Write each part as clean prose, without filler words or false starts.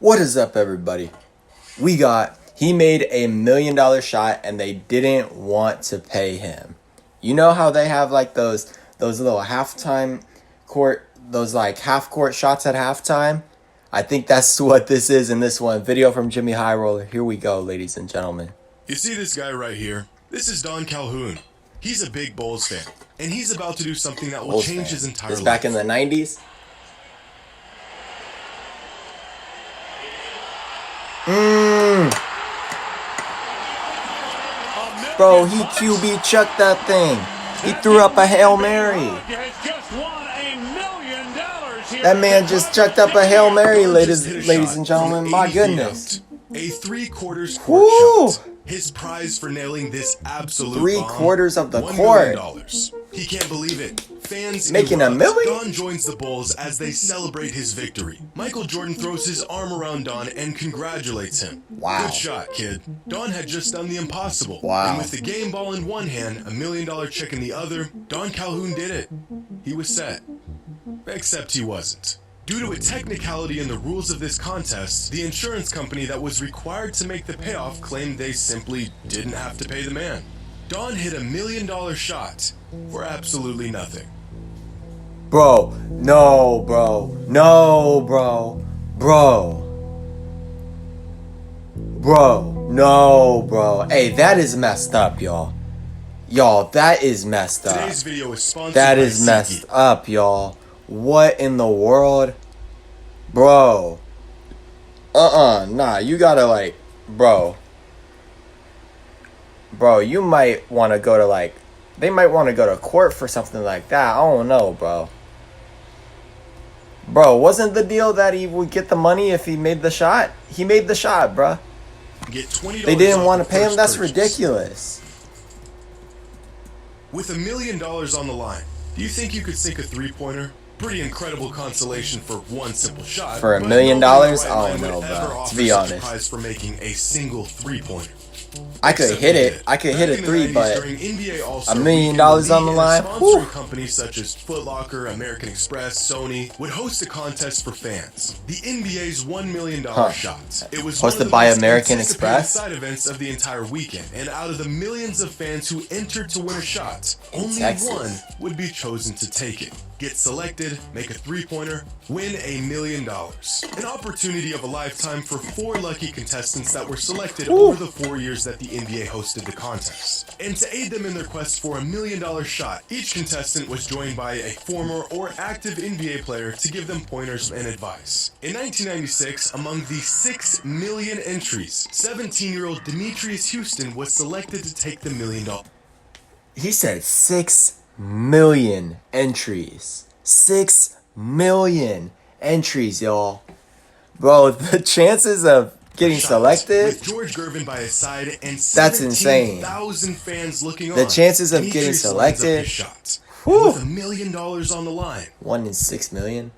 What is up, everybody? He made $1 million shot and they didn't want to pay him. You know how they have like those little halftime court, those like half court shots at halftime? I think that's what this is in this one. Video from Jimmy High Roller. Here we go, ladies and gentlemen. You see this guy right here? This is Don Calhoun. He's a big Bulls fan, and he's about to do something that will change his entire life. It's back in the 90s. Bro, he QB chucked that thing. He threw up a Hail Mary. That man just chucked up a Hail Mary, ladies and gentlemen. My goodness. A 3/4 court shot. His prize for nailing this absolute 3/4 of the $1 court. million. He can't believe it. Fans making $1 million? Don joins the Bulls as they celebrate his victory. Michael Jordan throws his arm around Don and congratulates him. Wow. Good shot, kid. Don had just done the impossible. Wow. And with the game ball in one hand, $1 million check in the other, Don Calhoun did it. He was set. Except he wasn't. Due to a technicality in the rules of this contest, the insurance company that was required to make the payoff claimed they simply didn't have to pay the man. Don hit $1 million shot for absolutely nothing. Bro, no, bro. No, bro. Bro. Bro. No, bro. Hey, that is messed up, y'all. Y'all, that is messed up. Today's video is sponsored That by is messed SeatGeek. up, y'all. What in the world? Bro. Nah, you gotta like, bro. Bro, you might want to go to like, they might want to go to court for something like that. I don't know, bro. Bro, wasn't the deal that he would get the money if he made the shot? He made the shot, bro. Get $20 They didn't off want the to pay him? first That's purchase. ridiculous. With $1 million on the line, do you think you could sink a three-pointer? Pretty incredible consolation for one simple shot. For $1 but million? nobody in their right I mind don't know, would ever bro. To offer be such a honest. prize for making a single three-pointer. I could hit it. I could hit a three, but $1 million on the line? Sponsoring Whew. companies such as Foot Locker, American Express, Sony would host a contest for fans. The NBA's $1 million shot. It was one of Hosted the by most American anticipated Express? side events of the entire weekend, and out of the millions of fans who entered to win a shot, only Texas. one would be chosen to take it. Get selected, make a three-pointer, win $1 million. An opportunity of a lifetime for 4 lucky contestants that were selected over the 4 years that the NBA hosted the contest. And to aid them in their quest for $1 million shot, each contestant was joined by a former or active NBA player to give them pointers and advice. In 1996, among the 6 million entries, 17-year-old Demetrius Houston was selected to take the $1 million. He said 6 million entries. 6 million entries, y'all. Bro, the chances of getting selected, With George Gervin by his side and That's insane. 17,000 fans looking on. The chances of Demetrius getting lines up selected, his shots. whew. With $1 million on the line, 1 in 6 million.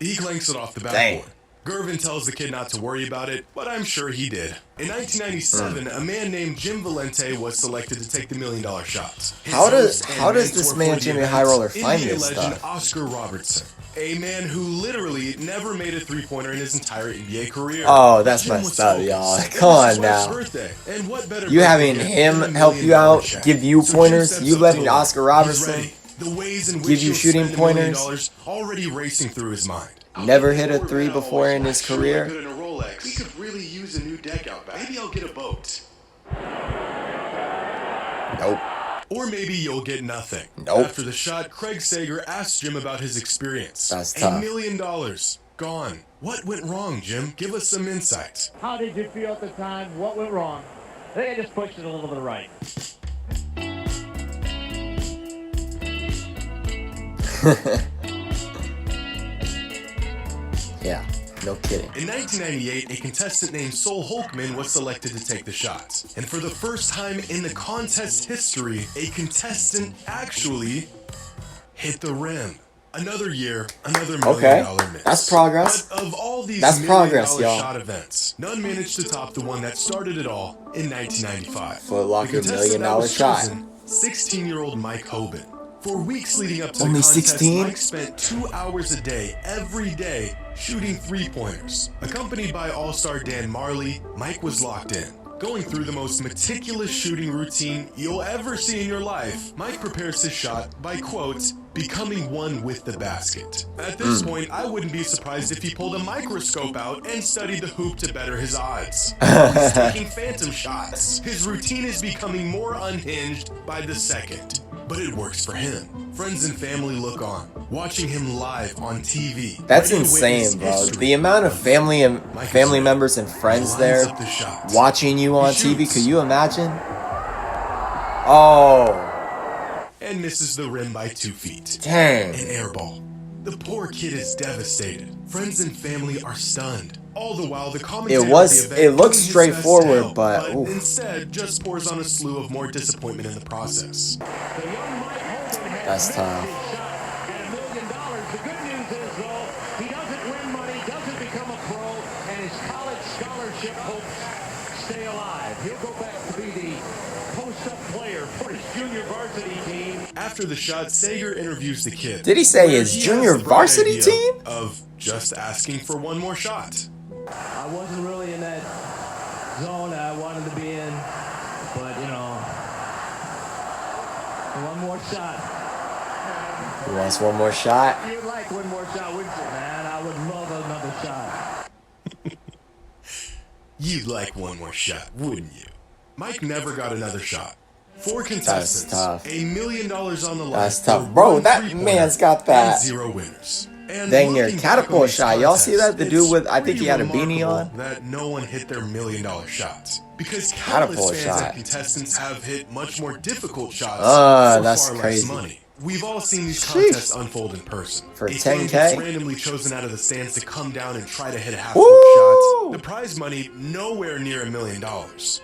he clanks it off the Dang. backboard. Gervin tells the kid not to worry about it, but I'm sure he did. In 1997, a man named Jim Valente was selected to take the $1 million shot. His How does- host and how does mentor this for man the Jimmy event, High Roller find NBA this legend stuff? Oscar Robertson, a man who literally never made a three-pointer in his entire NBA career. Oh, that's Jim messed was up, focused. y'all. It was Come on his wife's now. birthday, and what better You birthday having gift him than a $1 help you million out, check? give you So Jim pointers? steps You up letting to him. Oscar He's Robertson ready. The ways in which give you he'll shooting spend $1 million pointers? already racing through his mind. Never hit a three before in his career? Good in a Rolex. We could really use a new deck out back. Maybe I'll get a boat. Nope. Or maybe you'll get nothing. Nope. After the shot, Craig Sager asked Jim about his experience. That's $1 tough. million gone. What went wrong, Jim? Give us some insight. How did you feel at the time? What went wrong? I think I just pushed it a little bit right. Yeah, no kidding. In 1998, a contestant named Sol Holkman was selected to take the shot. And for the first time in the contest history, a contestant actually hit the rim. Another year, another $1 million miss. That's progress. But of all these That's $1 progress, million y'all. shot events, none managed to top the one that started it all in 1995. Foot Locker The $1 contestant million that was shot. chosen, 16-year-old Mike Hoban. For weeks leading up to Only the contest, 16? Mike spent 2 hours a day, every day, shooting three-pointers. Accompanied by All-Star Dan Marley, Mike was locked in. Going through the most meticulous shooting routine you'll ever see in your life, Mike prepares his shot by, quote, becoming one with the basket. At this point, I wouldn't be surprised if he pulled a microscope out and studied the hoop to better his odds. He's taking phantom shots. His routine is becoming more unhinged by the second. But it works for him. Friends and family look on, watching him live on TV. That's ready to witness insane, bro. history. The amount of family members and friends there Lines up the shots. watching you on He TV. shoots. Could you imagine? Oh, And misses the rim by 2 feet. dang. An air ball. The poor kid is devastated. Friends and family are stunned. All the while, the commentator was- of the event it looks doing his straightforward, best to help, but, oof. instead just pours on a slew of more disappointment in the process. The young Mike Holden has That's missed tough. his shot at $1 million. The good news is, though, he doesn't win money, doesn't become a pro, and his college scholarship hopes stay alive. He'll go back to be the post-up player for his junior varsity team. After the shot, Sager interviews the kid. Did he say where his he junior has the bright varsity idea team? Of just asking for one more shot. I wasn't really in that zone that I wanted to be in, but one more shot. He wants one more shot. You'd like one more shot, wouldn't you, man? I would love another shot. You'd like one more shot, wouldn't you? Mike never got another shot. 4 contestants, tough. $1 million on the line. That's tough. for Bro, one that three-pointer man's got that. and 0 winners. And Dang near looking catapult back on these shot. Y'all see that? The contests, dude with- it's I think he had a pretty beanie remarkable on. That no one hit their $1 million shots. Because countless Catapult fans shot. and contestants have hit much more difficult shots for that's far crazy. less money. We've all seen these Sheesh. contests unfold in person. For A fan 10K? gets randomly chosen out of the stands to come down and try to hit a half-court Woo! shot. The prize money nowhere near $1 million.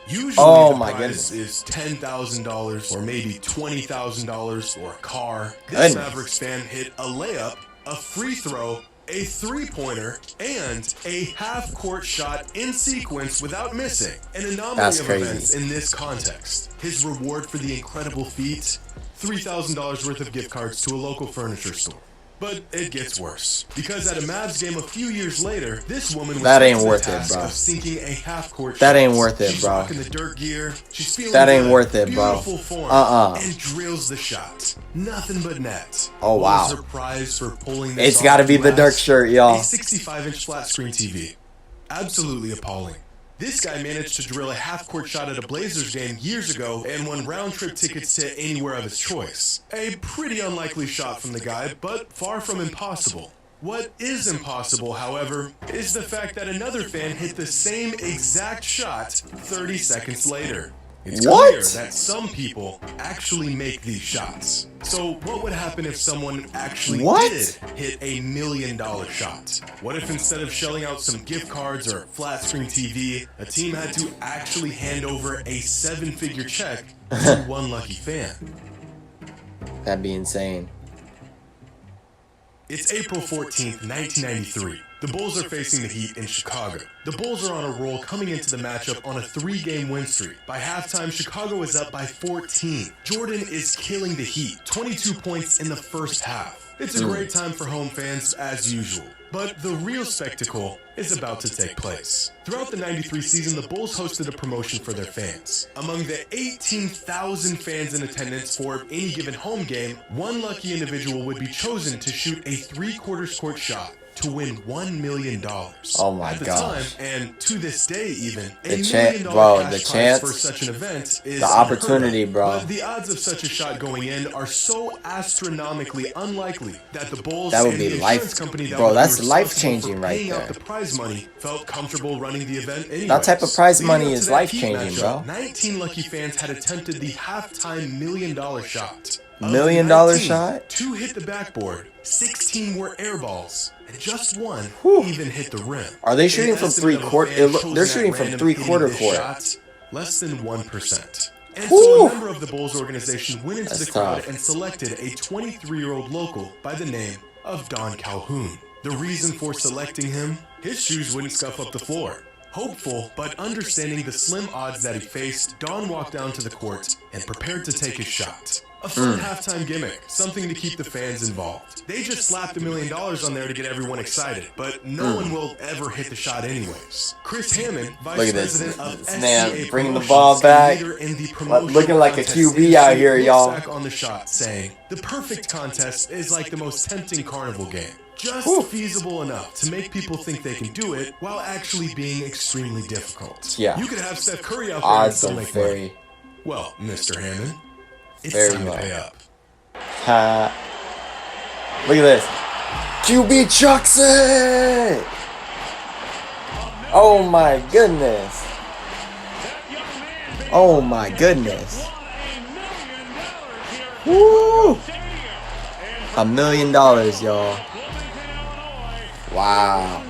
Usually, Oh the my prize goodness. is $10,000 or maybe $20,000 or a car. This Goodness. Mavericks fan hit a layup, a free throw, a three-pointer, and a half-court shot in sequence without missing. An anomaly That's of crazy. events in this context. His reward for the incredible feat, $3,000 worth of gift cards to a local furniture store. But it gets worse. Because at a Mavs game a few years later, this woman was That ain't tasked worth with the it, task bro. of sinking a half-court That shot. ain't worth it, She's bro. rocking the dirt gear. She's feeling That ain't good, worth it, bro. beautiful form, and drills the shot. Nothing but net. Oh, What wow. was her prize for pulling this It's gotta off be the last? Dirk shirt, y'all. A 65-inch flat-screen TV. Absolutely appalling. This guy managed to drill a half-court shot at a Blazers game years ago and won round-trip tickets to anywhere of his choice. A pretty unlikely shot from the guy, but far from impossible. What is impossible, however, is the fact that another fan hit the same exact shot 30 seconds later. It's What? clear that some people actually make these shots. So what would happen if someone actually What? did hit a $1 million shot? What if instead of shelling out some gift cards or flat screen TV, a team had to actually hand over a 7-figure check to one lucky fan? That'd be insane. It's April 14th, 1993. The Bulls are facing the Heat in Chicago. The Bulls are on a roll coming into the matchup on a 3-game win streak. By halftime, Chicago is up by 14. Jordan is killing the Heat, 22 points in the first half. It's a great time for home fans as usual. But the real spectacle is about to take place. Throughout the 93 season, the Bulls hosted a promotion for their fans. Among the 18,000 fans in attendance for any given home game, one lucky individual would be chosen to shoot a 3/4 court shot to win $1 million. Oh my At the gosh. time, and to this day even, The $1 chan- million bro, cash the prize chance, for such an event is the opportunity, unheard of. bro. But the odds of such a shot going in are so astronomically unlikely that the Bulls That would and be the life- insurance company that bro, would be that's responsible life-changing for right paying out there. the prize money felt comfortable running the event anyways. That type of prize Leading money up is to that Heat life-changing, matchup, bro. 19 lucky fans had attempted the halftime $1 million shot. Of $1 million the 19, shot? 2 hit the backboard, 16 were air balls, and just one Whew. even hit the rim. Are they shooting An from estimate of a three-quarter- fan it look- chosen they're at shooting from random three-quarter hitting this court. shot, less than 1%. And Whew. so a member of the Bulls organization went into That's the crowd tough. and selected a 23-year-old local by the name of Don Calhoun. The reason for selecting him? His shoes wouldn't scuff up the floor. Hopeful, but understanding the slim odds that he faced, Don walked down to the court and prepared to take his shot. A fun halftime gimmick, something to keep the fans involved. They just slapped $1 million on there to get everyone excited, but no one will ever hit the shot anyways. Chris Hammond, vice Look at this. president of This man SCA bringing the Promotions ball and back. leader in the promotional Looking like a contest QB out industry, here, looks y'all. back on the shot, saying, "The perfect contest is like the most tempting carnival game. Just feasible enough to make people think they can do it while actually being extremely difficult. Yeah. You could have Steph Curry out there and Odds still are make money. very, Well, Mr. Hammond, it's very time low. to pay up." Look at this. QB chucks it. Oh my goodness. Oh my goodness. Woo! $1 million, y'all. Wow.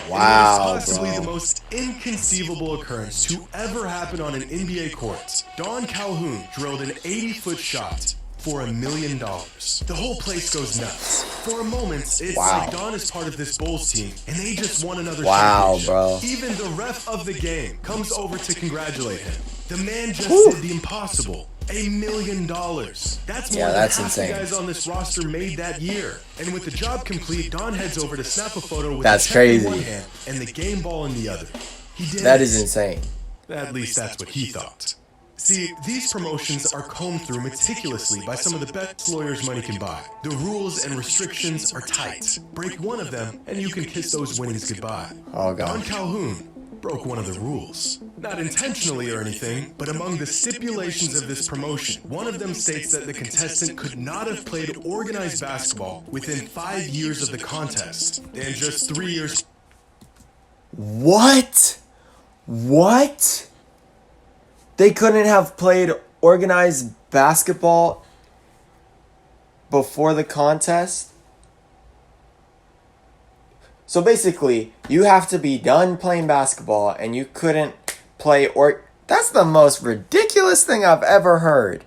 Wow, It is possibly the bro. most inconceivable occurrence to ever happen on an NBA court. Don Calhoun drilled an 80-foot shot for $1 million. The whole place goes nuts. For a moment, it's Wow. like Don is part of this Bulls team, and they just won another Wow, championship. bro. Even the ref of the game comes over to congratulate him. The man just did the impossible. $1 million. That's more Yeah, than that's half insane. the guys on this roster made that year. And with the job complete, Don heads over to snap a photo with That's the check in crazy. one hand and the game ball in the other. He did That it. is insane. At least that's what he thought. See, these promotions are combed through meticulously by some of the best lawyers money can buy. The rules and restrictions are tight. Break one of them, and you can kiss those winnings goodbye. Oh, Don God. Calhoun broke one of the rules. Not intentionally or anything, but among the stipulations of this promotion, one of them states that the contestant could not have played organized basketball within 5 years of the contest, and just 3 years. What? What? They couldn't have played organized basketball before the contest? So basically, you have to be done playing basketball and you couldn't play That's the most ridiculous thing I've ever heard.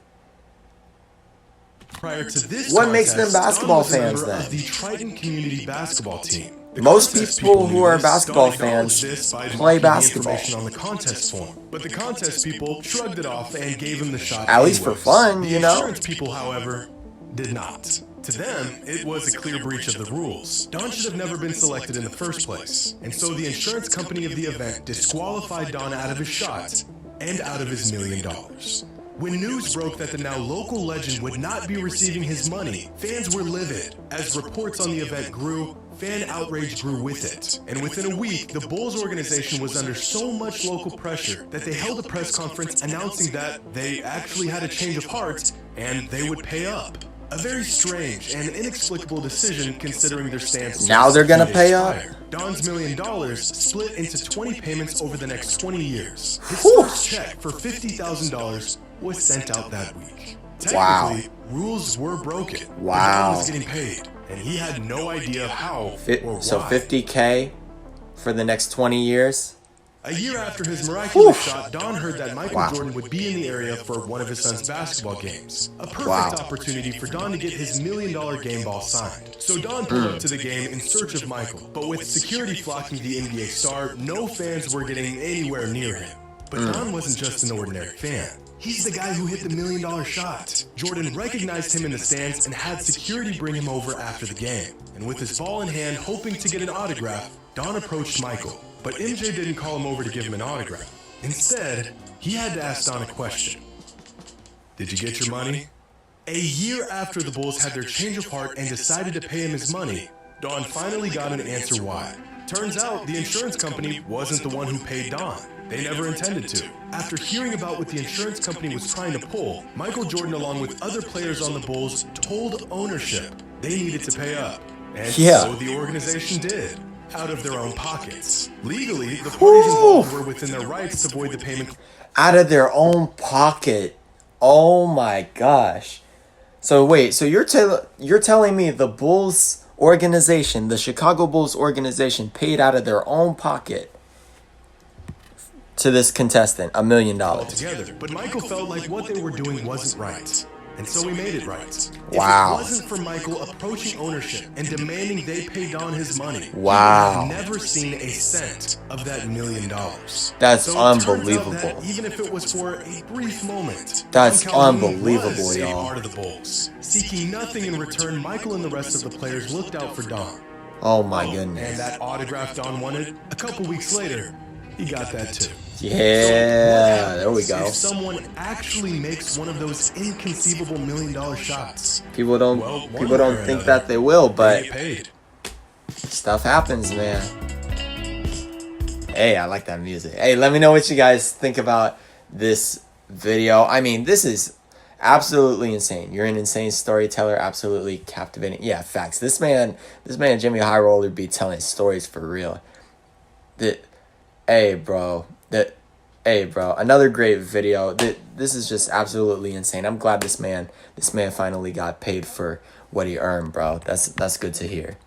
Prior to this What makes them contest, basketball Don was a fans member then? of the Triton Community Basketball Team. The Most contest people who knew are this. basketball Don acknowledged fans this by play marking the basketball. information on the contest form, but the contest people shrugged it off and gave him the shot. At least for anyways. fun, the you know? insurance people, however, did not. To them, it was a clear breach of the rules. Don should have never been selected in the first place, and so the insurance company of the event disqualified Don out of his shot and out of his $1 million. When news broke that the now local legend would not be receiving his money, fans were livid. As reports on the event grew, fan outrage grew with it. And within a week, the Bulls organization was under so much local pressure that they held a press conference announcing that they actually had a change of heart and they would pay up. A very strange and inexplicable decision considering their stance. Now they're gonna just a few pay days up? prior. Don's $1 million split into 20 payments over the next 20 years. His Whew. first check for $50,000 was sent out that week. Wow. Technically, rules were broken. but Wow. Don was getting paid, and he had no idea how or So why. 50K for the next 20 years? A year after his miraculous Whew. shot, Don heard that Michael Wow. Jordan would be in the area for one of his son's basketball games. A perfect Wow. opportunity for Don to get his $1 million game ball signed. So Don pulled up to the game in search of Michael, but with security flocking the NBA star, no fans were getting anywhere near him. But Don wasn't just an ordinary fan. He's the guy who hit the $1 million shot. Jordan recognized him in the stands and had security bring him over after the game. And with his ball in hand, hoping to get an autograph, Don approached Michael. But MJ didn't call him over to give him an autograph. Instead, he had to ask Don a question. Did you get your money? A year after the Bulls had their change of heart and decided to pay him his money, Don finally got an answer why. Turns out the insurance company wasn't the one who paid Don. They never intended to. After hearing about what the insurance company was trying to pull, Michael Jordan, along with other players on the Bulls, told ownership they needed to pay up. And Yeah. so the organization did, out of their own pockets. Legally, the parties involved were within their rights to void the payment. Out of their own pocket. Oh my gosh. So wait, so you're telling me the Bulls organization, the Chicago Bulls organization, paid out of their own pocket to this contestant $1 million. Altogether, but Michael felt like what they were doing wasn't right. And so he made it right. Wow. If it wasn't for Michael approaching ownership and demanding they pay Don his money, Wow. he would have never seen a cent of that $1 million. That's So it turns out unbelievable. that even if it was for a brief moment, That's Don Calhoun unbelievable, was a y'all. part of the Bulls. Seeking nothing in return, Michael and the rest of the players looked out for Don. Oh my And goodness. that autograph Don wanted, a couple weeks later, he got that too. Yeah, there we If go. someone actually makes one of those inconceivable $1 million shots, People don't Well, one people way don't or think another, that they will, they but get paid. stuff happens, man. Hey, I like that music. Hey, let me know what you guys think about this video. I mean, this is absolutely insane. You're an insane storyteller, absolutely captivating. Yeah, facts. This man, Jimmy High Roller, be telling stories for real. Hey, bro. Another great video. This is just absolutely insane. I'm glad this man finally got paid for what he earned, bro. That's good to hear.